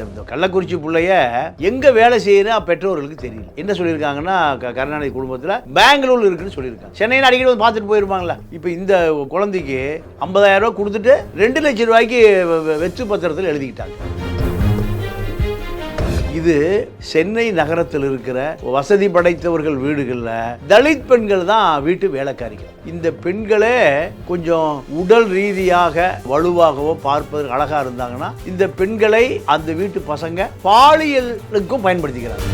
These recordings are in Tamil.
இந்த கள்ளக்குறிச்சி பிள்ளைய எங்க வேலை செய்யணும் பெற்றோர்களுக்கு தெரியல. என்ன சொல்லியிருக்காங்கன்னா கருணாநிதி குடும்பத்தில் பெங்களூர்ல இருக்குன்னு சொல்லியிருக்காங்க. சென்னையில் அடிக்கடி வந்து பார்த்துட்டு போயிருப்பாங்களா. இப்போ இந்த குழந்தைக்கு 50,000 ரூபாய் கொடுத்துட்டு 2 லட்சம் ரூபாய்க்கு வெற்று பத்திரத்தில் எழுதிக்கிட்டாங்க. இது சென்னை நகரத்தில் இருக்கிற வசதி படைத்தவர்கள் வீடுகளில் தலித் பெண்கள் தான் வீட்டு வேலைக்காரிகள். இந்த பெண்களே கொஞ்சம் உடல் ரீதியாக வலுவாகவோ பார்ப்பதற்கு அழகா இருந்தாங்கன்னா இந்த பெண்களை அந்த வீட்டு பசங்க பாலியலுக்கும் பயன்படுத்திக்கிறாங்க.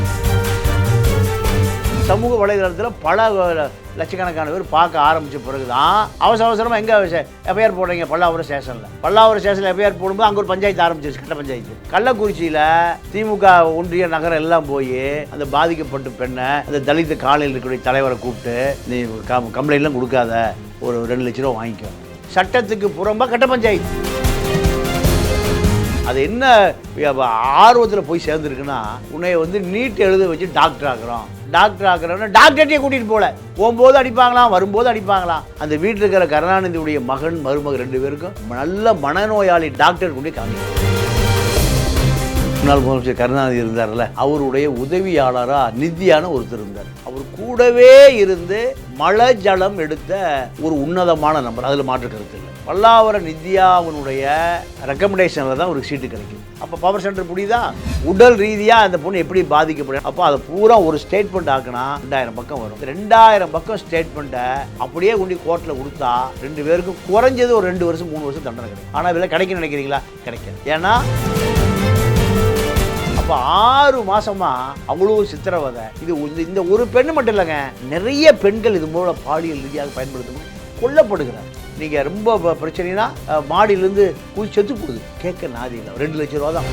சமூக வலைதளத்தில் பல லட்சக்கணக்கான பேர் பார்க்க ஆரம்பித்த பிறகு தான் அவசரமாக எங்கே எஃப்ஐஆர் போடுறீங்க பல்லாவரம் ஸ்டேஷனில் எஃப்ஐஆர் போடும்போது அங்கே ஒரு பஞ்சாயத்து ஆரம்பிச்சிருச்சு, கட்ட பஞ்சாயத்து. கள்ளக்குறிச்சியில் திமுக ஒன்றிய நகரம் எல்லாம் போய் அந்த பாதிக்கப்பட்ட பெண்ணை அந்த தலித் காலையில் இருக்கக்கூடிய தலைவரை கூப்பிட்டு நீ கம்ப்ளைண்ட்லாம் கொடுக்காத, ஒரு 2 லட்ச ரூபா வாங்கிக்கோ. சட்டத்துக்கு புறம்பா கட்ட பஞ்சாயத்து. அது என்ன ஆர்வத்தில் போய் சேர்ந்துருக்குன்னா, உன்னைய வந்து நீட் எழுத வச்சு டாக்டர் ஆக்குறோன்னா டாக்டர்கிட்டே கூட்டிகிட்டு போகல. போகும்போது அடிப்பாங்களாம், வரும்போது அடிப்பாங்களாம். அந்த வீட்டில் இருக்கிற கருணாநிதியுடைய மகன் மருமகன் 2 பேருக்கும் நல்ல மனநோயாளி டாக்டர் கொண்டு காமிக்கும். முன்னாள் முதலமைச்சர் கருணாநிதி இருந்தார்ல, அவருடைய உதவியாளராக நிதியான ஒருத்தர் இருந்தார். அவர் கூடவே இருந்து மழை ஜலம் எடுத்த ஒரு உன்னதமான நம்பர், அதில் மாற்று கருத்து இல்லை. பல்லாவர நித்யாவனுடைய ரெக்கமெண்டேஷனில் தான் ஒரு சீட்டு கிடைக்கும். அப்போ பவர் சென்டர் புரியுதா? உடல் ரீதியாக அந்த பொண்ணு எப்படி பாதிக்கப்படும். அப்போ அதை பூரா ஒரு ஸ்டேட்மெண்ட் ஆக்குனா 2000 பக்கம் வரும். 2000 பக்கம் ஸ்டேட்மெண்ட்டை அப்படியே கொண்டு கோர்ட்டில் கொடுத்தா 2 பேருக்கும் குறைஞ்சது ஒரு 2 வருஷம் 3 வருஷம் தண்டனை கிடைக்கும். ஆனால் இதில் கிடைக்கும் நினைக்கிறீங்களா? கிடைக்காது. ஏன்னா அப்போ 6 மாசமா அவ்வளோ சித்திரவதை. இது இந்த ஒரு பெண்ணு மட்டும் இல்லைங்க, நிறைய பெண்கள் இது மூலம் பாலியல் ரீதியாக பயன்படுத்தும் கொல்லப்படுகிறார். நீங்கள் ரொம்ப பிரச்சனைனா மாடியிலேருந்து குதி செத்து போகுது. கேட்க நாதி இல்லை. 2 லட்ச ரூபா தான்.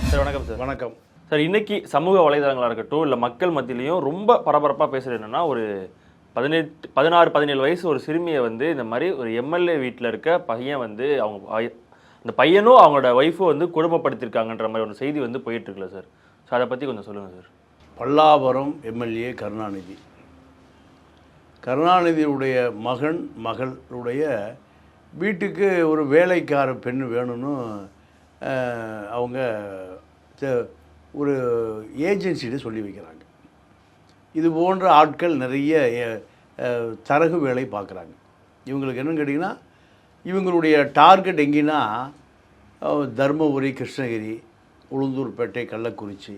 சார் வணக்கம். சார் வணக்கம் சார். இன்னைக்கு சமூக வலைதளங்களாக இருக்கட்டும் இல்லை மக்கள் மத்தியிலையும் ரொம்ப பரபரப்பாக பேசுகிறது என்னென்னா, ஒரு 16-17 வயசு ஒரு சிறுமியை வந்து இந்த மாதிரி ஒரு எம்எல்ஏ வீட்டில் இருக்க பையன் வந்து அந்த பையனும் அவங்களோட ஒய்ஃபும் வந்து குடும்பப்படுத்திருக்காங்கன்ற மாதிரி ஒரு செய்தி வந்து போயிட்டு இருக்குல்ல சார். ஸோ அதை பற்றி கொஞ்சம் சொல்லுங்கள் சார். பல்லாவரம் எம்எல்ஏ கருணாநிதியுடைய மகளுடைய வீட்டுக்கு ஒரு வேலைக்கார பெண் வேணும்னு அவங்க ஒரு ஏஜென்சிகிட்ட சொல்லி வைக்கிறாங்க. இது போன்ற ஆட்கள் நிறைய தரகு வேலை பார்க்குறாங்க. இவங்களுக்கு என்னன்னு கேட்டிங்கன்னா, இவங்களுடைய டார்கெட் எங்கேன்னா தர்மபுரி, கிருஷ்ணகிரி, உளுந்தூர்பேட்டை, கள்ளக்குறிச்சி,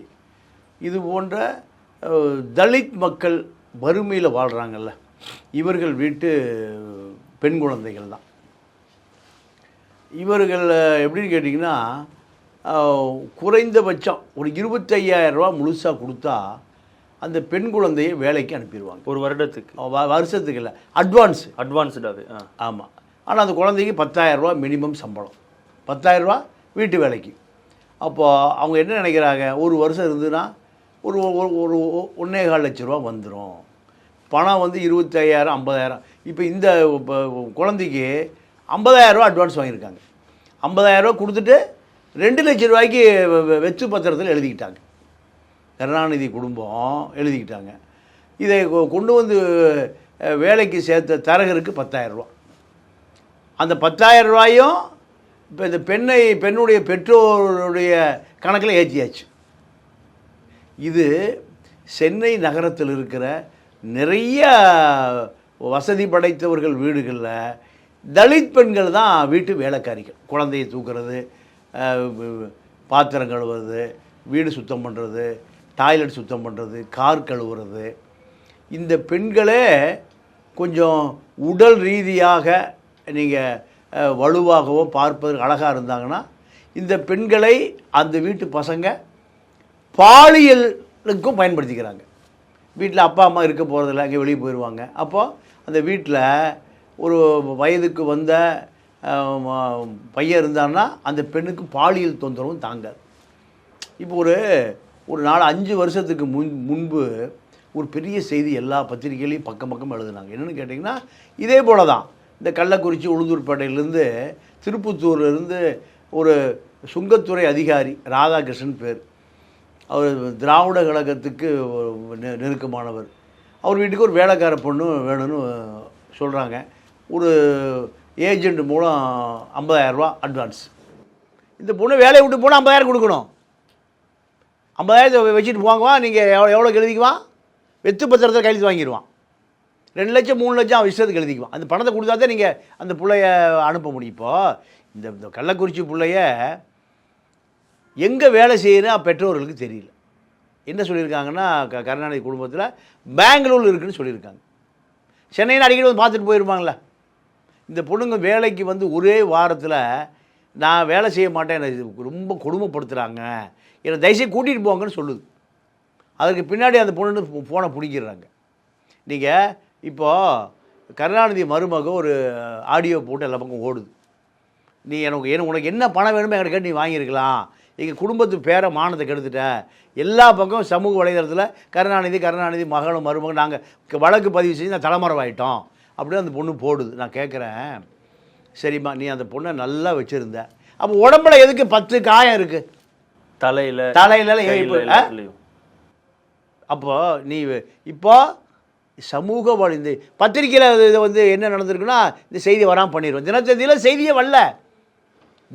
இது போன்ற தலித் மக்கள் வறுமையில் வாழ்கிறாங்கல்ல, இவர்கள் வீட்டு பெண் குழந்தைகள் தான். இவர்கள் எப்படின்னு கேட்டிங்கன்னா, குறைந்தபட்சம் ஒரு 25,000 ரூபா முழுசாக கொடுத்தா அந்த பெண் குழந்தையை வேலைக்கு அனுப்பிடுவாங்க. ஒரு வருஷத்துக்கு இல்லை, அட்வான்ஸ்டாகவே. ஆமாம். ஆனால் அந்த குழந்தைக்கு 10,000 ரூபா மினிமம் சம்பளம், 10,000 ரூபா வீட்டு வேலைக்கு. அப்போது அவங்க என்ன நினைக்கிறாங்க, ஒரு வருஷம் இருந்துன்னா ஒரு 1.25 லட்ச ரூபா வந்துடும். பணம் வந்து 25,000 50,000. இப்போ இந்த குழந்தைக்கு 50,000 ரூபா அட்வான்ஸ் வாங்கியிருக்காங்க. 50,000 ரூபா கொடுத்துட்டு 2 லட்ச ரூபாய்க்கு வெற்று பத்திரத்தில் எழுதிக்கிட்டாங்க. கருணாநிதி குடும்பம் எழுதிக்கிட்டாங்க. இதை கொண்டு வந்து வேலைக்கு சேர்த்த தரகருக்கு 10,000 ரூபா. அந்த 10,000 ரூபாயும் இப்போ இந்த பெண்ணுடைய பெற்றோருடைய கணக்கில் ஏற்றியாச்சு. இது சென்னை நகரத்தில் இருக்கிற நிறைய வசதி படைத்தவர்கள் வீடுகளில் தலித் பெண்கள் தான் வீட்டு வேலைக்காரிகள். குழந்தையை தூக்குறது, பாத்திரம் கழுவுறது, வீடு சுத்தம் பண்ணுறது, டாய்லெட் சுத்தம் பண்ணுறது, கார் கழுவுறது. இந்த பெண்களே கொஞ்சம் உடல் ரீதியாக நீங்கள் வலுவாகவோ பார்ப்பதற்கு அழகாக இருந்தாங்கன்னா இந்த பெண்களை அந்த வீட்டு பசங்க பாலியலுக்கும் பயன்படுத்திக்கிறாங்க. வீட்டில் அப்பா அம்மா இருக்க போகிறதில்ல, அங்கே வெளியே போயிடுவாங்க. அப்போது அந்த வீட்டில் ஒரு வயதுக்கு வந்த பையன் இருந்தான்னா அந்த பெண்ணுக்கு பாலியல் தொந்தரவும் தாங்காது. இப்போ ஒரு 4-5 வருஷத்துக்கு முன்பு ஒரு பெரிய செய்தி எல்லா பத்திரிகையிலையும் பக்கம் எழுதுனாங்க. என்னென்னு கேட்டிங்கன்னா, இதே போல் தான் இந்த கள்ளக்குறிச்சி, உளுந்தூர்பேட்டையிலேருந்து, திருப்பத்தூர்லேருந்து ஒரு சுங்கத்துறை அதிகாரி ராதாகிருஷ்ணன் பேர், அவர் திராவிட கழகத்துக்கு நெருக்கமானவர். அவர் வீட்டுக்கு ஒரு வேலைக்கார பொண்ணு வேணும்னு சொல்கிறாங்க. ஒரு ஏஜெண்ட் மூலம் 50,000 ரூபா அட்வான்ஸ். இந்த பொண்ணு வேலையை விட்டு போனால் 50,000 கொடுக்கணும். 50,000 வச்சுட்டு போங்குவான். நீங்கள் எவ்வளோக்கு எழுதிக்குவான்? வெத்து பத்திரத்தை கையெழுத்து வாங்கிடுவான். 2 லட்சம் 3 லட்சம் அவன் இஷ்டத்துக்கு எழுதிக்குவான். அந்த பணத்தை கொடுத்தா தான் நீங்கள் அந்த பிள்ளைய அனுப்ப முடியும். இப்போது இந்த கள்ளக்குறிச்சி பிள்ளைய எங்கே வேலை செய்யணும் பெற்றோர்களுக்கு தெரியல. என்ன சொல்லியிருக்காங்கன்னா, கருணாநிதி குடும்பத்தில் பெங்களூர் இருக்குதுன்னு சொல்லியிருக்காங்க. சென்னையில் அடிக்கடி வந்து பார்த்துட்டு போயிருப்பாங்களே. இந்த பொண்ணுங்க வேலைக்கு வந்து ஒரே வாரத்தில் நான் வேலை செய்ய மாட்டேன், என்னை ரொம்ப கொடுமைப்படுத்துகிறாங்க, என்னை தயவுசெய்து கூட்டிகிட்டு போங்கன்னு சொல்லுது. அதுக்கு பின்னாடி அந்த பொண்ணு ஃபோனை பிடிக்கிறாங்க. நீங்கள் இப்போது கருணாநிதி மருமக ஒரு ஆடியோ போட்டு எல்லா பக்கம் ஓடுது. நீ உனக்கு என்ன பணம் வேணுமோ என்கிட்ட கேட்டு நீ வாங்கியிருக்கலாம், எங்கள் குடும்பத்து பேரை மானத்தை கெடுத்துட்ட. எல்லா பக்கம் சமூக வலைதளத்தில் கருணாநிதி மகளும் மருமகன் நாங்கள் வழக்கு பதிவு செஞ்சு நான் தலைமறைவாயிட்டோம் அப்படின்னு அந்த பொண்ணு போடுது. நான் கேட்குறேன், சரிம்மா நீ அந்த பொண்ணை நல்லா வச்சுருந்த, அப்போ உடம்புல எதுக்கு 10 காயம் இருக்குது? தலையில் அப்போது நீ இப்போ சமூக இந்த பத்திரிக்கையில் இதை வந்து என்ன நடந்திருக்குன்னா, இந்த செய்தி வராமல் பண்ணிடுவோம். தினத்தந்தியில் செய்தியே வரல,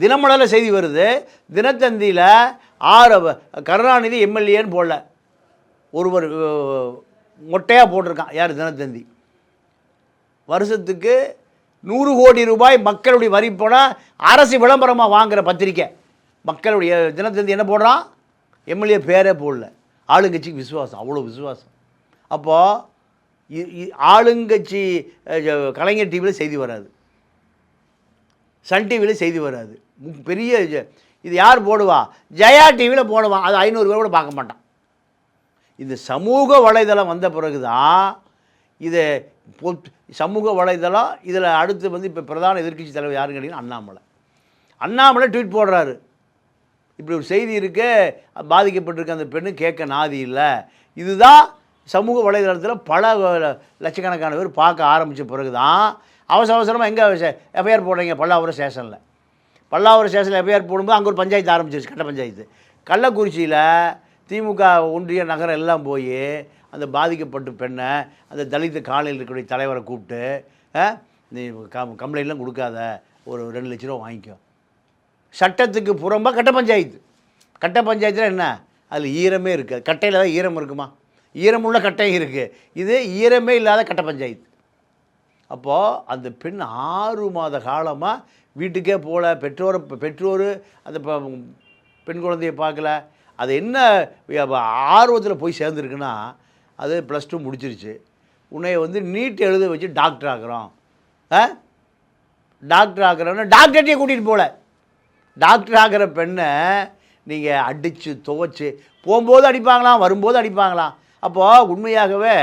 தினமலரில் செய்தி வருது. தினத்தந்தியில் கருணாநிதி எம்எல்ஏன்னு போடல, ஒருவர் மொட்டையாக போட்டிருக்கான். யார்? தினத்தந்தி. வருஷத்துக்கு 100 கோடி ரூபாய் மக்களுடைய வரி போனால் அரசு விளம்பரமாக வாங்குகிற பத்திரிக்கை. மக்களுடைய தினத்தந்தி என்ன போடுறான்? எம்எல்ஏ பேரே போடல. ஆளுங்கட்சிக்கு விசுவாசம், அவ்வளோ விசுவாசம். அப்போது ஆளுங்கட்சி கலைஞர் டிவியில் செய்தி வராது, சன் டிவியில் செய்தி வராது. பெரிய இது யார் போடுவா? ஜெயா டிவியில் போடுவான். அது 500 பேர் கூட பார்க்க மாட்டான். இந்த சமூக வலைதளம் வந்த பிறகு தான் இது சமூக வலைதளம். இதில் அடுத்து வந்து இப்போ பிரதான எதிர்க்கட்சி தலைவர் யாருன்னு கேட்டிங்கன்னா அண்ணாமலை ட்வீட் போடுறாரு. இப்படி ஒரு செய்தி இருக்கு, பாதிக்கப்பட்டிருக்க அந்த பெண்ணு கேட்க நாதி இல்லை. இதுதான் சமூக வலைதளத்தில் பல லட்சக்கணக்கான பேர் பார்க்க ஆரம்பித்த பிறகு தான் அவசரமாக எங்கே எஃப்ஐஆர் போடுறீங்க? பல்லாவரம் ஸ்டேஷனில் எஃப்ஐஆர் போடும்போது அங்கே ஒரு பஞ்சாயத்து ஆரம்பிச்சிருச்சு, கட்ட பஞ்சாயத்து. கள்ளக்குறிச்சியில் திமுக ஒன்றிய நகரம் எல்லாம் போய் அந்த பாதிக்கப்பட்ட பெண்ணை, அந்த தலித் காலையில் இருக்கக்கூடிய தலைவரை கூப்பிட்டு, நீ கம்ப்ளைண்ட்லாம் கொடுக்காத, ஒரு 2 லட்ச ரூபா வாங்கிக்கோ. சட்டத்துக்கு புறம்பாக கட்ட பஞ்சாயத்தில் என்ன? அதில் ஈரமே இருக்குது. கட்டையில் தான் ஈரம் இருக்குமா? ஈரமுள்ள கட்டையும் இருக்குது. இது ஈரமே இல்லாத கட்ட பஞ்சாயத்து. அப்போது அந்த பெண் 6 மாத காலமாக வீட்டுக்கே போகல. பெற்றோர் அந்த பெண் குழந்தையை பார்க்கல. அது என்ன ஆர்வத்தில் போய் சேர்ந்துருக்குன்னா, அது +2 முடிச்சிருச்சு. உன்னைய வந்து நீட் எழுத வச்சு டாக்டர் ஆக்குறோம், டாக்டர்கிட்டே கூட்டிகிட்டு போகல. டாக்டர் ஆகிற பெண்ணை நீங்கள் அடித்து துவைச்சி போகும்போது அடிப்பாங்களாம், வரும்போது அடிப்பாங்களாம். அப்போது உண்மையாகவே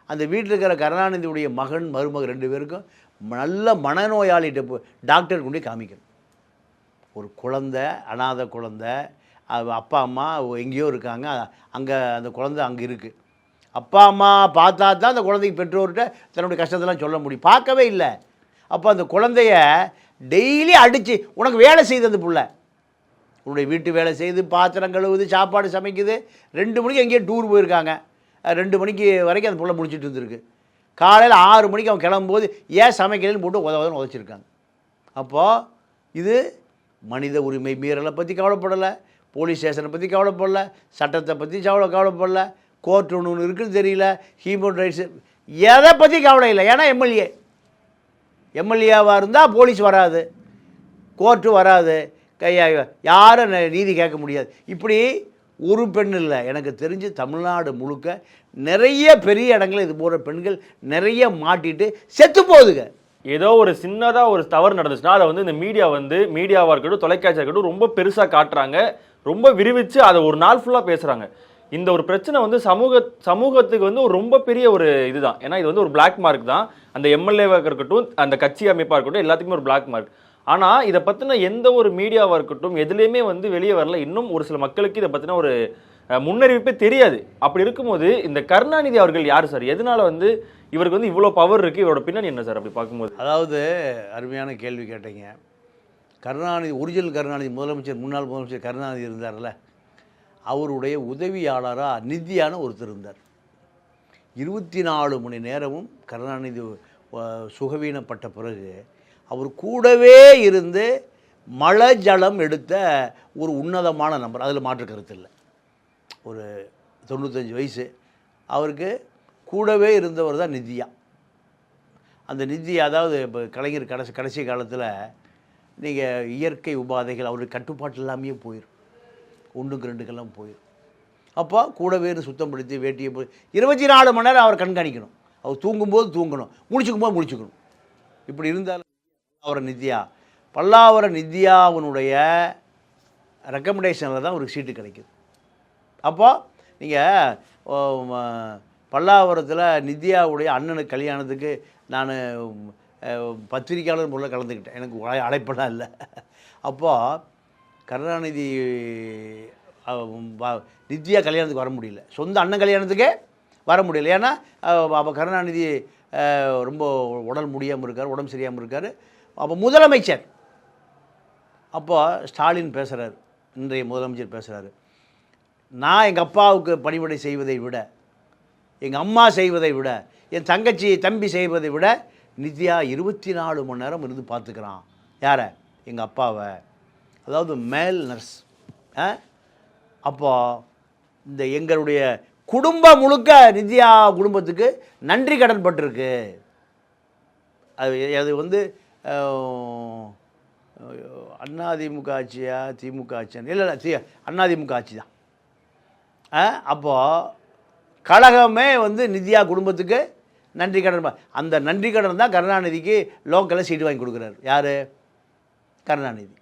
அந்த வீட்டில் இருக்கிற கருணாநிதியுடைய மகன் மருமகன் 2 பேருக்கும் நல்ல மனநோயாளிகிட்ட டாக்டர் கொண்டு காமிக்கணும். ஒரு குழந்தை, அனாதை குழந்தை, அப்பா அம்மா எங்கேயோ இருக்காங்க, அங்கே அந்த குழந்தை அங்கே இருக்குது. அப்பா அம்மா பார்த்தா தான் அந்த குழந்தைக்கு பெற்றோர்கிட்ட தன்னுடைய கஷ்டத்தெல்லாம் சொல்ல முடியும். பார்க்கவே இல்லை. அப்போ அந்த குழந்தைய டெய்லி அடித்து, உனக்கு வேலை செய்யுது அந்த புள்ள, உன்னுடைய வீட்டு வேலை செய்து, பாத்திரம் கழுவுது, சாப்பாடு சமைக்குது. 2 மணிக்கு எங்கேயோ டூர் போயிருக்காங்க, 2 மணிக்கு வரைக்கும் அந்த புள்ள முடிச்சுட்டு இருந்திருக்கு. காலையில் 6 மணிக்கு அவன் கிளம்பும்போது ஏன் சமைக்கலன்னு போட்டு உதச்சிருக்காங்க. அப்போது இது மனித உரிமை மீறலை பற்றி கவலைப்படலை, போலீஸ் ஸ்டேஷனை பற்றி கவலைப்படலை, சட்டத்தை பற்றி கவலைப்படலை, கோர்ட் ஒன்று இருக்குன்னு தெரியல, ஹியூமன் ரைட்ஸு எதை பற்றி கவலை இல்லை. ஏன்னா எம்எல்ஏவாக இருந்தால் போலீஸ் வராது, கோர்ட்டு வராது, யாரும் நீதி கேட்க முடியாது. இப்படி ஒரு பெண் இல்லை, எனக்கு தெரிஞ்சு தமிழ்நாடு முழுக்க நிறைய பெரிய இடங்களில் இது போன்ற பெண்கள் நிறைய மாட்டிட்டு செத்து போகுதுங்க. ஏதோ ஒரு சின்னதாக ஒரு தவறு நடந்துச்சுன்னா அதை வந்து இந்த மீடியாவாக இருக்கட்டும், தொலைக்காட்சியாக இருக்கட்டும், ரொம்ப பெருசாக காட்டுறாங்க, ரொம்ப விரிவிச்சு அதை ஒரு நாள் ஃபுல்லாக பேசுகிறாங்க. இந்த ஒரு பிரச்சனை வந்து சமூகத்துக்கு வந்து ஒரு ரொம்ப பெரிய ஒரு இதுதான். ஏன்னா இது வந்து ஒரு பிளாக் மார்க் தான். அந்த எம்எல்ஏவாக இருக்கட்டும், அந்த கட்சி அமைப்பாக இருக்கட்டும், எல்லாத்துக்குமே ஒரு பிளாக் மார்க். ஆனால் இதை பற்றின எந்த ஒரு மீடியாவாக இருக்கட்டும் எதுலேயுமே வந்து வெளியே வரல. இன்னும் ஒரு சில மக்களுக்கு இதை பற்றின ஒரு முன்னறிவிப்பே தெரியாது. அப்படி இருக்கும்போது இந்த கருணாநிதி அவர்கள் யார் சார்? எதனால வந்து இவருக்கு வந்து இவ்வளோ பவர் இருக்குது? இவரோட பின்னணி என்ன சார் அப்படி பார்க்கும்போது? அதாவது அருமையான கேள்வி கேட்டீங்க. கருணாநிதி, ஒரிஜினல் கருணாநிதி, முன்னாள் முதலமைச்சர் கருணாநிதி இருந்தார்ல, அவருடைய உதவியாளராக நிதியான ஒருத்தர் இருந்தார். 24 மணி நேரமும் கருணாநிதி சுகவீனப்பட்ட பிறகு அவர் கூடவே இருந்து மழை ஜலம் எடுத்த ஒரு உன்னதமான நபர், அதில் மாற்று கருத்து இல்லை. ஒரு 95 வயசு, அவருக்கு கூடவே இருந்தவர் தான் நித்யா. அந்த நித்யா, அதாவது இப்போ கலைஞர் கடைசி காலத்தில் நீங்கள் இயற்கை உபாதைகள் அவருக்கு கட்டுப்பாட்டு இல்லாமையே போயிடும், 1க்கு 2க்கெல்லாம் போயிடும். அப்போ கூடவே சுத்தம் படுத்தி வேட்டியை போய் 24 மணி நேரம் அவர் கண்காணிக்கணும். அவர் தூங்கும்போது தூங்கணும், முழிச்சுக்கும் போது முழிச்சுக்கணும். இப்படி இருந்தாலும் பல்லாவர நித்யாவினுடைய ரெக்கமெண்டேஷனில் தான் ஒரு சீட்டு கிடைக்குது. அப்போ நீங்கள் பல்லாவரத்தில் நித்யாவுடைய அண்ணனுக்கு கல்யாணத்துக்கு நான் பத்திரிக்கையாளர் முறையில் கலந்துக்கிட்டேன், எனக்கு அழைப்பெல்லாம் இல்லை. அப்போது கருணாநிதி நித்யா கல்யாணத்துக்கு வர முடியல, சொந்த அண்ணன் கல்யாணத்துக்கே வர முடியல. ஏன்னா அப்போ கருணாநிதி ரொம்ப உடல் முடியாமல் இருக்கார், உடம்பு சரியாமல் இருக்கார். அப்போ முதலமைச்சர், அப்போ ஸ்டாலின் பேசுகிறார், இன்றைய முதலமைச்சர் பேசுகிறாரு, நான் எங்கள் அப்பாவுக்கு பணிவிடை செய்வதை விட, எங்கள் அம்மா செய்வதை விட, என் தங்கச்சி தம்பி செய்வதை விட நித்யா 24 மணி நேரம் இருந்து பார்த்துக்கிறான். யாரை? எங்கள் அப்பாவை. அதாவது மேல் நர்ஸ். அப்போது இந்த எங்களுடைய குடும்பம் முழுக்க நித்யா குடும்பத்துக்கு நன்றி கடன் பட்டிருக்கு. அது வந்து அதிமுக ஆட்சியா திமுக ஆட்சியா? இல்லை, அதிமுக ஆட்சி தான். அப்போது கழகமே வந்து நித்யா குடும்பத்துக்கு நன்றி கடன். அந்த நன்றி கடன் தான் கருணாநிதிக்கு லோக்கலில் சீட்டு வாங்கி கொடுக்குறாரு. யார்? கருணாநிதி.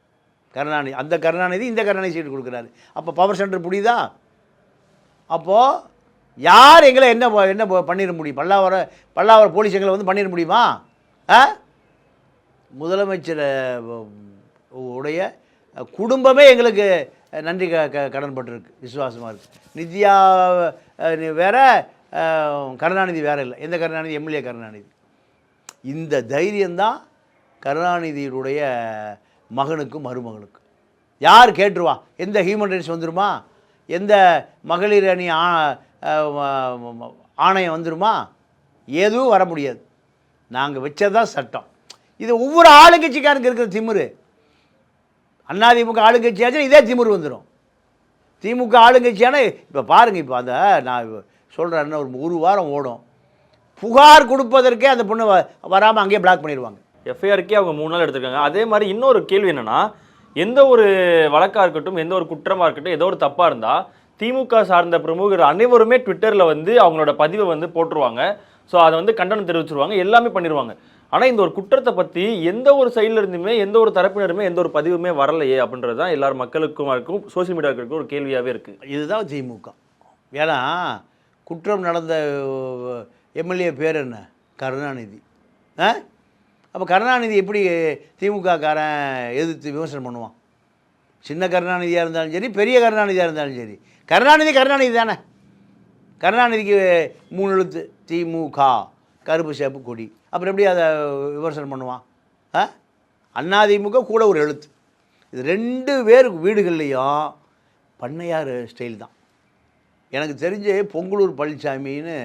அந்த கருணாநிதி இந்த கருணாநிதி சீட்டு கொடுக்குறாரு. அப்போ பவர் சென்டர் புரியுதா? அப்போது யார் எங்களை என்ன பண்ணிட முடியும்? பல்லாவர போலீஸ் எங்களை வந்து பண்ணிட முடியுமா? முதலமைச்சர் உடைய குடும்பமே எங்களுக்கு நன்றி கடன் பட்டிருக்கு, விசுவாசமாக இருக்குது. நித்யா வேற, கருணாநிதி வேற இல்லை. எந்த கருணாநிதி? எம்எல்ஏ கருணாநிதி. இந்த தைரியம்தான் கருணாநிதியுடைய மகனுக்கும் மருமகனுக்கும். யார் கேட்டுருவா? எந்த ஹியூமன் ரைட்ஸ் வந்துருமா? எந்த மகளிர் அணி ஆணையம் வந்துருமா? எதுவும் வர முடியாது. நாங்கள் வச்சதான் சட்டம். இது ஒவ்வொரு ஆளுங்கட்சிக்காரங்க இருக்கிற திமிரு. அதிமுக ஆளுங்கட்சியாச்சும் இதே திமிரு வந்துடும். திமுக ஆளுங்கட்சியான இப்போ பாருங்கள், இப்போ அந்த நான் சொல்கிறேன்னா ஒரு வாரம் ஓடும், புகார் கொடுப்பதற்கே அந்த பொண்ணு வராமல் அங்கேயே பிளாக் பண்ணிடுவாங்க. எஃப்ஐஆருக்கே அவங்க 3 நாள் எடுத்திருக்காங்க. அதே மாதிரி இன்னொரு கேள்வி என்னென்னா, எந்த ஒரு வழக்காக இருக்கட்டும், எந்த ஒரு குற்றமாக இருக்கட்டும், ஏதோ ஒரு தப்பாக இருந்தால் திமுக சார்ந்த பிரமுகர் அனைவருமே ட்விட்டரில் வந்து அவங்களோட பதிவை வந்து போட்டுருவாங்க. ஸோ அதை வந்து கண்டனம் தெரிவிச்சிருவாங்க, எல்லாமே பண்ணிடுவாங்க. ஆனால் இந்த ஒரு குற்றத்தை பற்றி எந்த ஒரு சைடில் இருந்துமே, எந்த ஒரு தரப்பினருமே எந்த ஒரு பதிவுமே வரலையே அப்படின்றது தான் எல்லாரும் மக்களுக்கும் இருக்கும், சோசியல் மீடியாவுக்கு ஒரு கேள்வியாகவே இருக்குது. இதுதான் திமுக. ஏன்னா குற்றம் நடந்த எம்எல்ஏ பேர் என்ன? கருணாநிதி. அப்போ கருணாநிதி எப்படி திமுககாரன் எதிர்த்து விமர்சனம் பண்ணுவான்? சின்ன கருணாநிதியாக இருந்தாலும் சரி, பெரிய கருணாநிதியாக இருந்தாலும் சரி, கருணாநிதி தானே. கருணாநிதிக்கு 3 எழுத்து, திமுக, கருப்பு சேப்பு கொடி. அப்புறம் எப்படி அதை விமர்சனம் பண்ணுவான்? அதிமுக கூட ஒரு எழுத்து. இது 2 பேர் வீடுகள்லேயும் பண்ணையார் ஸ்டைல் தான். எனக்கு தெரிஞ்சு பொங்கலூர் பழனிசாமின்னு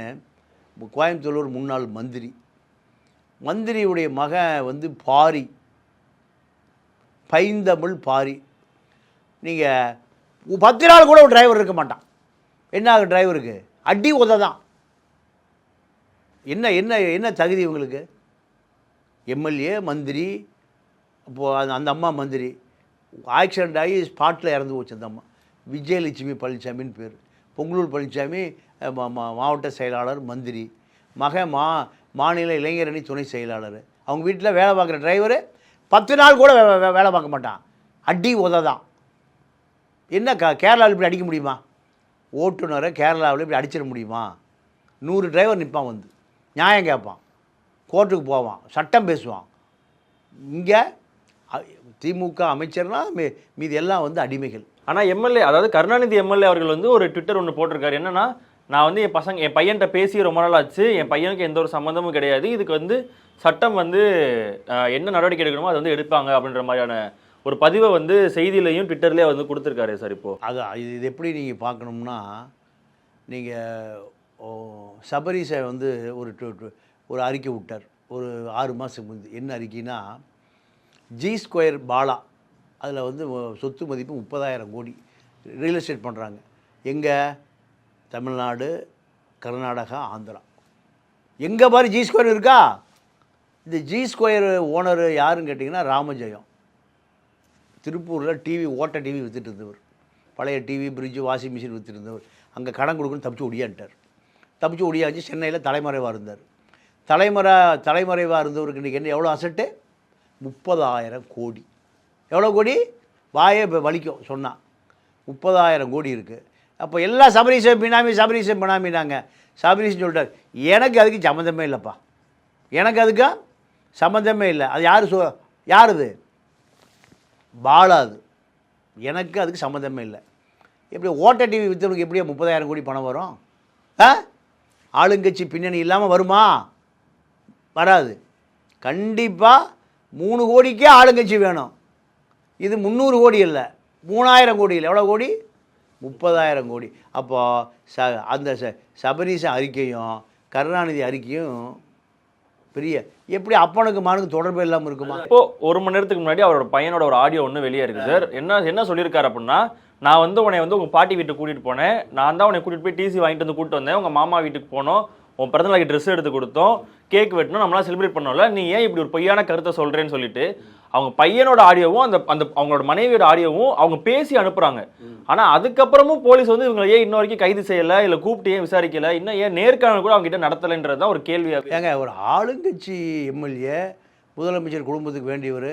கோயம்புத்தூர் முன்னாள் மந்திரியுடைய மகன் வந்து பாரி, பைந்தமிழ் பாரி. நீங்கள் 10 நாள் கூட ஒரு டிரைவர் இருக்க மாட்டான். என்ன ஆகும் டிரைவருக்கு? அடி உத தான். என்ன என்ன என்ன தகுதி இவங்களுக்கு? எம்எல்ஏ, மந்திரி. அப்போது அந்த அம்மா மந்திரி ஆக்சிடெண்ட் ஆகி ஸ்பாட்டில் இறந்து போச்சு அந்த அம்மா. விஜயலட்சுமி பழனிசாமின்னு பேர். பொங்கலூர் பழனிசாமி மாவட்ட செயலாளர், மந்திரி. மகன் மாநில இளைஞரணி துணை செயலாளர். அவங்க வீட்டில் வேலை பார்க்குற டிரைவரு 10 நாள் கூட வேலை பார்க்க மாட்டான். அடி உத தான். என்ன கேரளாவில் இப்படி அடிக்க முடியுமா? ஓட்டுநரை கேரளாவில் இப்படி அடிச்சிட முடியுமா? 100 டிரைவர் நிற்பான், வந்து நியாயம் கேட்பான், கோர்ட்டுக்கு போவான், சட்டம் பேசுவான். இங்கே திமுக அமைச்சர்னா மீது எல்லாம் வந்து அடிமைகள். ஆனால் எம்எல்ஏ, அதாவது கருணாநிதி எம்எல்ஏ அவர்கள் வந்து ஒரு ட்விட்டர் ஒன்று போட்டிருக்காரு. என்னன்னா, நான் வந்து என் பையன்கிட்ட பேசி ரொம்ப நாள் ஆச்சு, என் பையனுக்கு எந்த ஒரு சம்மந்தமும் கிடையாது, இதுக்கு வந்து சட்டம் வந்து என்ன நடவடிக்கை எடுக்கணுமோ அதை வந்து எடுப்பாங்க அப்படின்ற மாதிரியான ஒரு பதிவை வந்து செய்தியிலையும் ட்விட்டர்லேயே வந்து கொடுத்துருக்காரு சார். இப்போது அது இது எப்படி நீங்கள் பார்க்கணும்னா, நீங்கள் சபரீஷை வந்து ஒரு அறிக்கை விட்டார் ஒரு 6 மாதத்துக்கு முந்தி. என்ன அறிக்கைன்னா, ஜி ஸ்கொயர் பாலா அதில் வந்து சொத்து மதிப்பு 30,000 கோடி ரியல் எஸ்டேட் பண்ணுறாங்க. எங்கே? தமிழ்நாடு, கர்நாடகா, ஆந்திரா. எங்கே பாரு ஜி ஸ்கொயர் இருக்கா? இந்த ஜி ஸ்கொயர் ஓனர் யாருன்னு கேட்டிங்கன்னா ராமஜெயம். திருப்பூரில் ஓட்ட டிவி விற்றுட்டு இருந்தவர். பழைய டிவி, ஃப்ரிட்ஜு, வாஷிங் மிஷின் விற்றுட்டு இருந்தவர். அங்கே கடன் கொடுக்குன்னு தப்பிச்சு ஒடியான்ட்டார். தப்பிச்சு ஒடியாச்சு சென்னையில் தலைமறைவாக இருந்தார். தலைமறைவாக இருந்தவருக்கு இன்றைக்கி என்ன எவ்வளோ அசட்டு? 30,000 கோடி. எவ்வளோ கோடி? வாயே இப்போ வலிக்கும் சொன்னால். 30,000 கோடி இருக்குது. அப்போ எல்லாம் சபரீஷன் பினாமினாங்க. சபரீஷன் சொல்லிட்டார், எனக்கு அதுக்கு சம்மந்தமே இல்லைப்பா, எனக்கு அதுக்கு சம்மந்தமே இல்லை. அது யார் அது? பாலா. அது எனக்கு அதுக்கு சம்மந்தமே இல்லை. எப்படி ஓட்ட டிவி விற்றவனுக்கு எப்படியா 30,000 கோடி பணம் வரும்? ஆளுங்கட்சி பின்னணி இல்லாமல் வருமா? வராது. கண்டிப்பாக 3 கோடிக்கே ஆளுங்கட்சி வேணும். இது 300 கோடி இல்லை, 3,000 கோடி இல்லை. எவ்வளோ கோடி? 30,000 கோடி. அப்போது அந்த சபரீஷ அறிக்கையும் கருணாநிதி அறிக்கையும் பெரிய எப்படி அப்பனுக்கு மகனுக்கு தொடர்பு இல்லாமல் இருக்குமா? இப்போ 1 மணி நேரத்துக்கு முன்னாடி அவரோட பையனோட ஒரு ஆடியோ ஒன்று வெளியே இருக்குது சார். என்ன சொல்லியிருக்காரு அப்படின்னா, நான் வந்து உன்னை வந்து உங்கள் பாட்டி வீட்டுக்கு கூட்டிகிட்டு போனேன், நான் தான் உன்னை கூட்டிகிட்டு போய் டிசி வாங்கிட்டு வந்து கூப்பிட்டு வந்தேன், உங்கள் மாமா வீட்டுக்கு போனோம், உன் பிறந்தநாளைக்கு ட்ரெஸ் எடுத்து கொடுத்தோம், கேக் வெட்டணும், நம்மளாம் செலிப்ரேட் பண்ணோம்ல, நீ ஏன் இப்படி ஒரு பொய்யான கருத்தை சொல்கிறேன்னு சொல்லிட்டு அவங்க பையனோட ஆடியோவும் அந்த அவங்களோட மனைவியோட ஆடியோவும் அவங்க பேசி அனுப்புகிறாங்க. ஆனால் அதுக்கப்புறமும் போலீஸ் வந்து இவங்களை ஏன் இன்ன வரைக்கும் கைது செய்யலை, இல்லை கூப்பிட்டு ஏன் விசாரிக்கலை, இன்னும் ஏன் நேர்காணல் கூட அவங்க கிட்ட நடத்தலைன்றது தான் ஒரு கேள்வியாக. ஏங்க, ஒரு ஆளுங்கட்சி எம்எல்ஏ முதலமைச்சர் குடும்பத்துக்கு வேண்டியவர்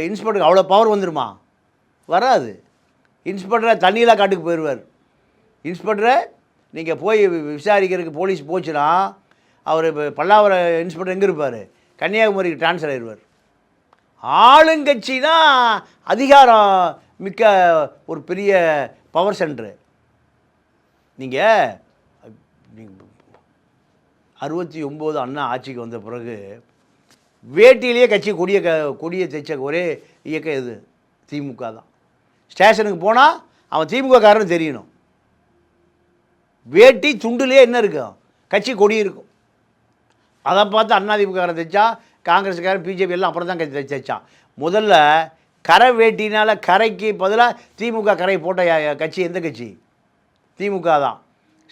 இன்ஸ்பெக்டருக்கு அவ்வளோ பவர் வந்துடுமா? வராது. இன்ஸ்பெக்டரை தண்ணியில் காட்டுக்கு போயிடுவார். இன்ஸ்பெக்டரை நீங்கள் போய் விசாரிக்கிறதுக்கு போலீஸ் போச்சுன்னா அவர் இப்போ பல்லாவர இன்ஸ்பெக்டர் எங்கே இருப்பார்? கன்னியாகுமரிக்கு ட்ரான்ஸ்ஃபர் ஆயிடுவார். ஆளுங்கட்சி தான் அதிகாரம் மிக்க ஒரு பெரிய பவர் சென்டரு. நீங்கள் 69 அண்ணா ஆட்சிக்கு வந்த பிறகு வேட்டியிலேயே கட்சி கொடியை தைச்ச ஒரே இயக்கம் எது? திமுக தான். ஸ்டேஷனுக்கு போனால் அவன் திமுககாரன்னு தெரியணும். வேட்டி துண்டுலேயே என்ன இருக்கும்? கட்சி கொடி இருக்கும். அதை பார்த்து அண்ணா திமுககாரன் தைச்சா, காங்கிரஸுக்காரன், பிஜேபி எல்லாம் அப்புறம் தான் தைச்சான். முதல்ல கரை வேட்டினால் கரைக்கு பதிலாக திமுக கரை போட்ட கட்சி எந்த கட்சி? திமுக தான்.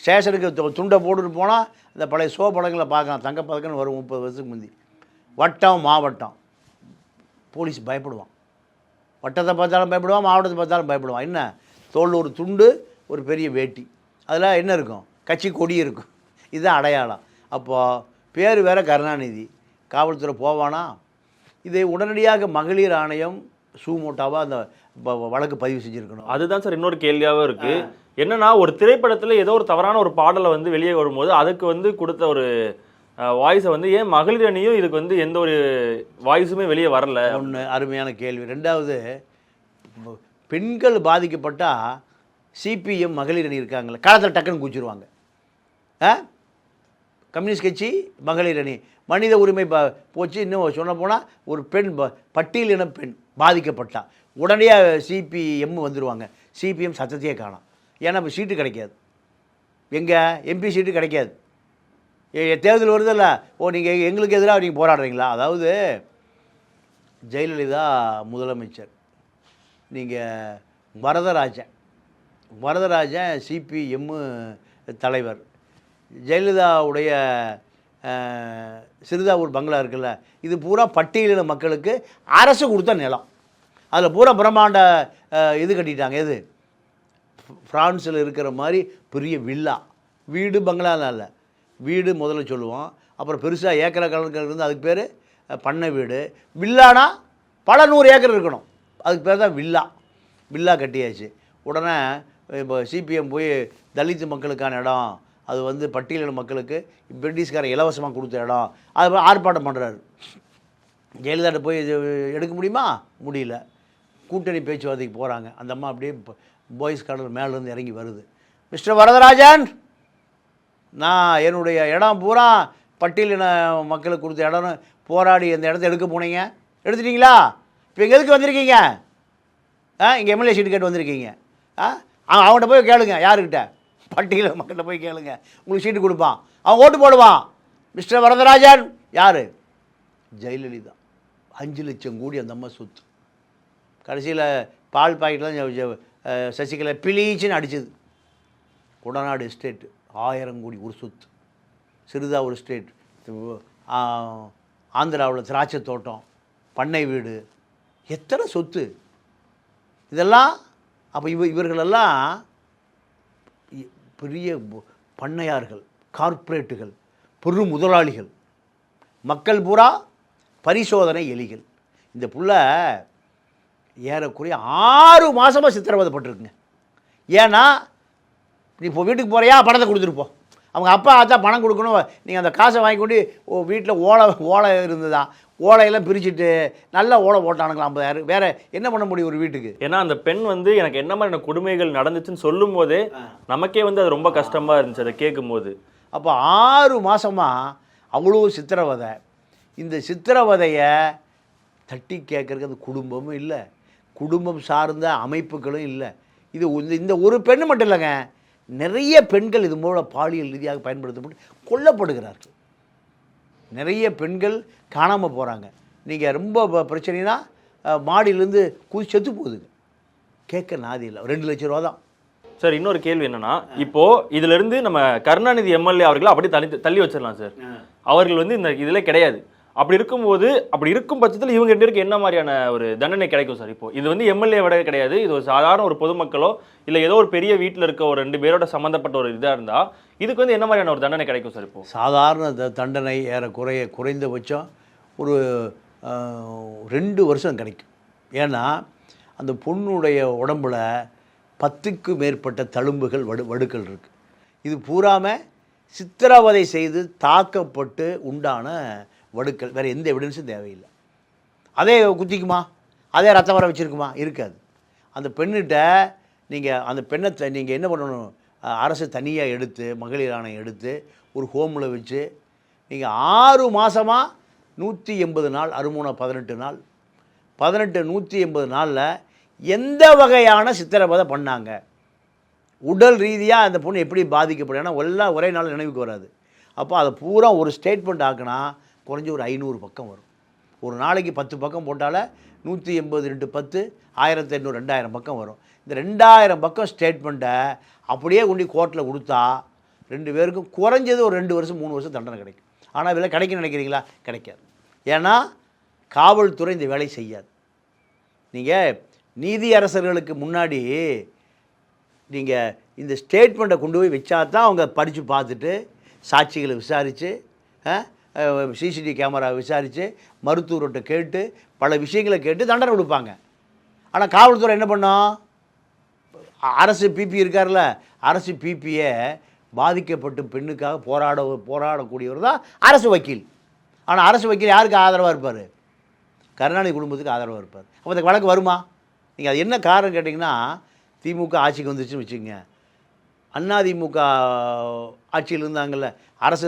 ஸ்டேஷனுக்கு துண்டை போட்டுட்டு போனால் இந்த பழைய படங்களை பார்க்கலாம், தங்கப்பதக்கன்னு வரும் 30 வருஷத்துக்கு முந்தி. வட்டம், மாவட்டம், போலீஸ் பயப்படுவான். வட்டத்தை பார்த்தாலும் பயப்படுவான், மாவட்டத்தை பார்த்தாலும் பயப்படுவான். என்ன? தோளில் ஒரு துண்டு, ஒரு பெரிய வேட்டி, அதில் என்ன இருக்கும்? கட்சி கொடி இருக்கும். இதுதான் அடையாளம். அப்போது பேர் வேறு கருணாநிதி. காவல்துறை போவானா? இதை உடனடியாக மகளிர் ஆணையம் சூமோட்டாவாக அந்த வழக்கு பதிவு செஞ்சுருக்கணும். அதுதான் சார் இன்னொரு கேள்வியாகவும் இருக்குது. என்னன்னா, ஒரு திரைப்படத்தில் ஏதோ ஒரு தவறான ஒரு பாடலை வந்து வெளியே வரும்போது அதுக்கு வந்து கொடுத்த ஒரு வாய்ஸை வந்து ஏன் மகளிர் அணியும் இதுக்கு வந்து எந்த ஒரு வாய்ஸுமே வெளியே வரல? ஒன்று அருமையான கேள்வி. 2வது, பெண்கள் பாதிக்கப்பட்டால் சிபிஎம் மகளிர் அணி இருக்காங்களே, காலத்தில் டக்குன்னு குச்சிருவாங்க. கம்யூனிஸ்ட் கட்சி, மகளிர் அணி, மனித உரிமை போச்சு. இன்னும் சொல்ல போனால் ஒரு பெண் பட்டியலின பெண் பாதிக்கப்பட்டால் உடனடியாக சிபிஎம் வந்துடுவாங்க. சிபிஎம் சத்தத்தையே காணும். ஏன்னா இப்போ சீட்டு கிடைக்காது. எங்கே? எம்பி சீட்டு கிடைக்காது. தேர்தல் வருதில்ல, நீங்கள் எங்களுக்கு எதிராக நீங்கள் போராடுறீங்களா? அதாவது ஜெயலலிதா முதலமைச்சர், நீங்கள் வரதராஜன் சிபிஎம் தலைவர். ஜெயலலிதாவுடைய சிறுதாவூர் பங்களா இருக்குல்ல, இது பூரா பட்டியலின மக்களுக்கு அரசு கொடுத்த நிலம். அதில் பூரா பிரம்மாண்ட இது கட்டிட்டாங்க. எது? ஃப்ரான்ஸில் இருக்கிற மாதிரி பெரிய வில்லா, வீடு, பங்களாலாம் இல்லை, வீடு முதல்ல சொல்லுவோம். அப்புறம் பெருசாக ஏக்கரை கணக்கில் இருந்து அதுக்கு பேர் பண்ணை வீடு. வில்லானா பல 100 ஏக்கர் இருக்கணும், அதுக்கு பேர் தான் வில்லா கட்டியாச்சு. உடனே இப்போ சிபிஎம் போய் தலித்து மக்களுக்கான இடம், அது வந்து பட்டியலின மக்களுக்கு பிரிட்டிஷ்காரன் இலவசமாக கொடுத்த இடம், அது ஆர்ப்பாட்டம் பண்ணுறாரு. ஜெயலலிதா போய் எடுக்க முடியுமா? முடியல. கூட்டணி பேச்சுவார்த்தைக்கு போகிறாங்க. அந்த அம்மா அப்படியே பாய்ஸ் கார்னர் மேலேருந்து இறங்கி வருது. மிஸ்டர் வரதராஜன், நான் என்னுடைய இடம் பூரா பட்டியலின மக்களுக்கு கொடுத்த இடம்னு போராடி அந்த இடத்த எடுக்க போனீங்க, எடுத்துட்டீங்களா? இப்போ இங்கே எதுக்கு வந்திருக்கீங்க? இங்கே எம்எல்ஏ சீட்டு கேட்டு வந்திருக்கீங்க. அவங்கள்ட்ட போய் கேளுங்க. யாருக்கிட்ட? பட்டியல மக்கள்கிட்ட போய் கேளுங்க, உங்களுக்கு சீட்டு கொடுப்பான், அவன் ஓட்டு போடுவான். மிஸ்டர் வரதராஜன் யார்? ஜெயலலிதா. 5 லட்சம் கோடி அந்த அம்மா சொத்து. கடைசியில் பால் பாக்கெட்லாம் சசிகலா பிளீச்சுன்னு அடிச்சது. கொடநாடு எஸ்டேட்டு 1000 கோடி ஒரு சொத்து. சிறுதா ஒரு ஸ்டேட், ஆந்திராவில் திராட்சை தோட்டம், பண்ணை வீடு, எத்தனை சொத்து இதெல்லாம். அப்போ இவர்களெல்லாம் பெரிய பண்ணையார்கள், கார்ப்பரேட்டுகள், பெரு முதலாளிகள். மக்கள் பூரா பரிசோதனை எலிகள். இந்த புள்ள ஏறக்குறைய 6 மாதமாக சித்திரவதைப்பட்டிருக்குங்க. ஏன்னா நீ இப்போ வீட்டுக்கு போகிறியா, பணத்தை கொடுத்துருப்போம். அவங்க அப்பா ஆத்தா பணம் கொடுக்கணும், நீங்கள் அந்த காசை வாங்கி கொண்டு வீட்டில் ஓலை இருந்ததா, ஓலையெல்லாம் பிரிச்சுட்டு நல்ல ஓலை போட்டானுங்களா 50,000. வேறு என்ன பண்ண முடியும் ஒரு வீட்டுக்கு? ஏன்னா அந்த பெண் வந்து எனக்கு என்ன மாதிரியான கொடுமைகள் நடந்துச்சுன்னு சொல்லும் போதே நமக்கே வந்து அது ரொம்ப கஷ்டமாக இருந்துச்சு அதை கேட்கும் போது. அப்போ 6 மாதமாக அவ்வளோ சித்திரவதை. இந்த சித்திரவதையை தட்டி கேட்குறதுக்கு அந்த குடும்பமும் இல்லை, குடும்பம் சார்ந்த அமைப்புகளும் இல்லை. இது இந்த ஒரு பெண்ணு மட்டும் இல்லைங்க, நிறைய பெண்கள் இது மூலம் பாலியல் ரீதியாக பயன்படுத்தப்பட்டு கொல்லப்படுகிறார்கள். நிறைய பெண்கள் காணாமல் போகிறாங்க. நீங்கள் ரொம்ப பிரச்சனைனா மாடியிலேருந்து செத்து போகுதுங்க. கேட்க நாதி இல்லை. 2 லட்ச ரூபா தான். சார் இன்னொரு கேள்வி என்னன்னா, இப்போ இதுல இருந்து நம்ம கருணாநிதி எம்எல்ஏ அவர்களை அப்படியே தள்ளி வச்சிடலாம் சார். அவர்கள் வந்து இந்த இதுல கிடையாது. அப்படி இருக்கும் பட்சத்தில் இவங்க 2 பேருக்கு என்ன மாதிரியான ஒரு தண்டனை கிடைக்கும் சார்? இப்போ இது வந்து எம்எல்ஏ விட கிடையாது, இது ஒரு சாதாரண ஒரு பொதுமக்களோ இல்லை ஏதோ ஒரு பெரிய வீட்டில் இருக்க ஒரு 2 பேரோட சம்மந்தப்பட்ட ஒரு இதாக இருந்தால் இதுக்கு வந்து என்ன மாதிரியான ஒரு தண்டனை கிடைக்கும் சார்? இப்போ சாதாரண தண்டனை குறைந்தபட்சம் ஒரு 2 வருஷம் கிடைக்கும். ஏன்னா அந்த பொண்ணுடைய உடம்புல 10க்கு மேற்பட்ட தழும்புகள் வடுக்கள் இருக்குது. இது பூராமல் சித்திரவதை செய்து தாக்கப்பட்டு உண்டான வடுக்கள். வேறு எந்த எவிடன்ஸும் தேவையில்லை. அதே குத்திக்குமா, அதே ரத்தம் வர வச்சுருக்குமா? இருக்காது. அந்த பெண்ணிட்ட அந்த பெண்ணை நீங்கள் என்ன பண்ணணும், அரசு தனியாக எடுத்து மகளிர் ஆணையம் எடுத்து ஒரு ஹோமில் வச்சு நீங்கள் 6 மாதமாக 180 நாள், அருமூணம் 18 நாள், 180 நாளில் எந்த வகையான சித்திரவதை பண்ணாங்க, உடல் ரீதியாக அந்த பொண்ணு எப்படி பாதிக்கப்படும், ஏன்னா எல்லாம் ஒரே நாள் நினைவுக்கு வராது. அப்போ அதை பூரா ஒரு ஸ்டேட்மெண்ட் ஆக்குனா குறைஞ்ச ஒரு 500 பக்கம் வரும். ஒரு நாளைக்கு 10 பக்கம் போட்டால் 180 × 10 1800 2000 பக்கம் வரும். இந்த 2000 பக்கம் ஸ்டேட்மெண்ட்டை அப்படியே கொண்டு கோர்ட்டில் கொடுத்தா 2 பேருக்கும் குறைஞ்சது ஒரு 2 வருஷம் 3 வருஷம் தண்டனை கிடைக்கும். ஆனால் இதில் கிடைக்குன்னு நினைக்கிறீங்களா? கிடைக்காது. ஏன்னா காவல்துறை இந்த வேலை செய்யாது. நீங்கள் நீதியரசர்களுக்கு முன்னாடி நீங்கள் இந்த ஸ்டேட்மெண்ட்டை கொண்டு போய் வச்சா தான் அவங்க படித்து பார்த்துட்டு சாட்சிகளை விசாரித்து சிசிடிவி கேமரா விசாரித்து மருத்துவர்கிட்ட கேட்டு பல விஷயங்களை கேட்டு தண்டனை கொடுப்பாங்க. ஆனால் காவல்துறை என்ன பண்ணோம்? அரசு பிபி இருக்கார்ல, அரசு பிபியை பாதிக்கப்பட்ட பெண்ணுக்காக போராடக்கூடியவர் தான் அரசு வக்கீல். ஆனால் அரசு வக்கீல் யாருக்கு ஆதரவாக இருப்பார்? கருணாநிதி குடும்பத்துக்கு ஆதரவாக இருப்பார். அப்போ அந்த வழக்கு வருமா? நீங்கள் அது என்ன காரணம் கேட்டிங்கன்னா, திமுக ஆட்சிக்கு வந்துச்சுன்னு வச்சுக்கோங்க, அதிமுக ஆட்சியில் இருந்தாங்கள்ல அரசு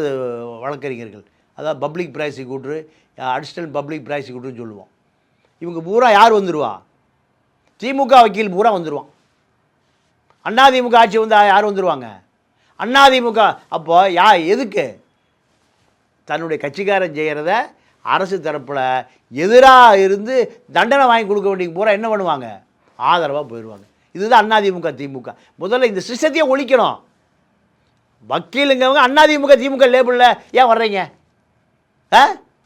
வழக்கறிஞர்கள், அதாவது பப்ளிக் ப்ராசிக்யூட்டரு, அடிஷ்னல் பப்ளிக் ப்ராசிக்யூட்டர்னு சொல்லுவோம். இவங்க பூரா யார் வந்துடுவா? திமுக வக்கீல் பூரா வந்துடுவான். அதிமுக ஆட்சி வந்து யார் வந்துடுவாங்க? அதிமுக. அப்போ எதுக்கு? தன்னுடைய கட்சிக்காரன் செய்கிறத அரசு தரப்பில் எதிராக இருந்து தண்டனை வாங்கி கொடுக்க வேண்டிய பூரா என்ன பண்ணுவாங்க? ஆதரவாக போயிடுவாங்க. இதுதான் அதிமுக திமுக. முதல்ல இந்த சிஸ்டத்தையே ஒழிக்கணும். வக்கீலுங்கவங்க அதிமுக திமுக லேபிளில் ஏன் வர்றீங்க?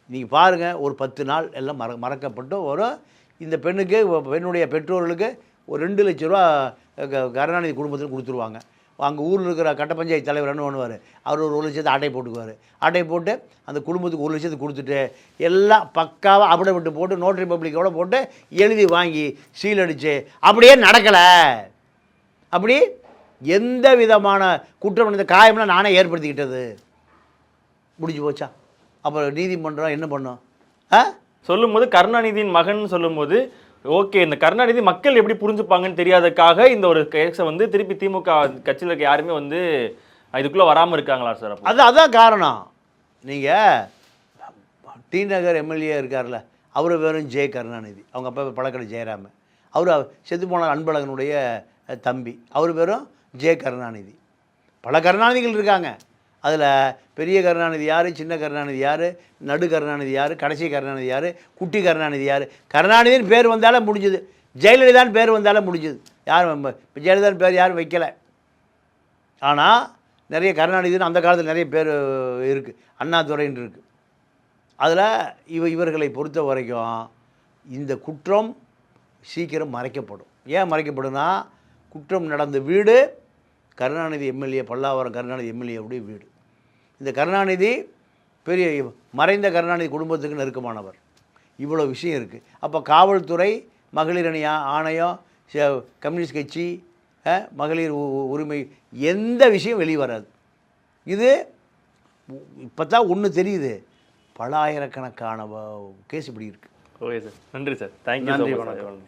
நீங்கள் பாருங்கள், ஒரு 10 நாள் எல்லாம் மறக்கப்பட்டு வரும். இந்த பெண்ணுக்கு, பெண்ணுடைய பெற்றோர்களுக்கு ஒரு 2 லட்ச ரூபா கருணாநிதி குடும்பத்தில் கொடுத்துருவாங்க. அங்கே ஊரில் இருக்கிற கட்ட பஞ்சாயத்து தலைவர் என்ன பண்ணுவார், அவர் ஒரு 1 லட்சத்தை ஆட்டை போட்டுக்குவார். ஆட்டை போட்டு அந்த குடும்பத்துக்கு 1 லட்சத்தை கொடுத்துட்டு எல்லாம் பக்காவாக அப்படியே விட்டு போட்டு நோட்டரி பப்ளிக்கோட போட்டு எழுதி வாங்கி சீல் அடித்து அப்படியே நடக்கலை. அப்படி எந்த விதமான குற்றம் இந்த காயம்லாம் நானே ஏற்படுத்திக்கிட்டது முடிஞ்சு போச்சா? அப்புறம் நீதிமன்றம் என்ன பண்ணும்? சொல்லும்போது கருணாநிதியின் மகன் சொல்லும்போது ஓகே, இந்த கருணாநிதி மக்கள் எப்படி புரிஞ்சுப்பாங்கன்னு தெரியாததுக்காக இந்த ஒரு கேஸை வந்து திருப்பி திமுக கட்சியில் இருக்க யாருமே வந்து இதுக்குள்ளே வராமல் இருக்காங்களா சார்? அதான் காரணம். நீங்கள் டி நகர் எம்எல்ஏ இருக்கார்ல, அவர் பேரும் ஜெய கருணாநிதி, அவங்க அப்பா பழக்கடை ஜெயராம, அவர் செத்து போன அன்பழகனுடைய தம்பி, அவர் பேரும் ஜெய கருணாநிதி. பல கருணாநிதிகள் இருக்காங்க. அதில் பெரிய கருணாநிதி யார், சின்ன கருணாநிதி யார், நடு கருணாநிதி யார், கடைசி கருணாநிதி யார், குட்டி கருணாநிதி யார்? கருணாநிதின்னு பேர் வந்தாலே முடிஞ்சுது. ஜெயலலிதான்னு பேர் வந்தாலே முடிஞ்சுது. யாரும் இப்போ ஜெயலலிதான்னு பேர் யாரும் வைக்கலை. ஆனால் நிறைய கருணாநிதினு அந்த காலத்தில் நிறைய பேர் இருக்குது. அண்ணாதுரைன்னு இருக்குது. அதில் இவர்களை பொறுத்த வரைக்கும் இந்த குற்றம் சீக்கிரம் மறைக்கப்படும். ஏன் மறைக்கப்படும்னா, குற்றம் நடந்த வீடு கருணாநிதி எம்எல்ஏ, பல்லாவரம் கருணாநிதி எம்எல்ஏவுடைய வீடு. இந்த கருணாநிதி பெரிய மறைந்த கருணாநிதி குடும்பத்துக்கு நெருக்கமானவர். இவ்வளோ விஷயம் இருக்குது. அப்போ காவல்துறை, மகளிர் அணி ஆணையம், கம்யூனிஸ்ட் கட்சி, மகளிர் உரிமை, எந்த விஷயம் வெளியே வராது. இது இப்போ தான் ஒன்று தெரியுது. பல ஆயிரக்கணக்கான கேஸ் இப்படி இருக்குது. ஓகே சார், நன்றி சார், தேங்க்யூ. நன்றி, வணக்கம்.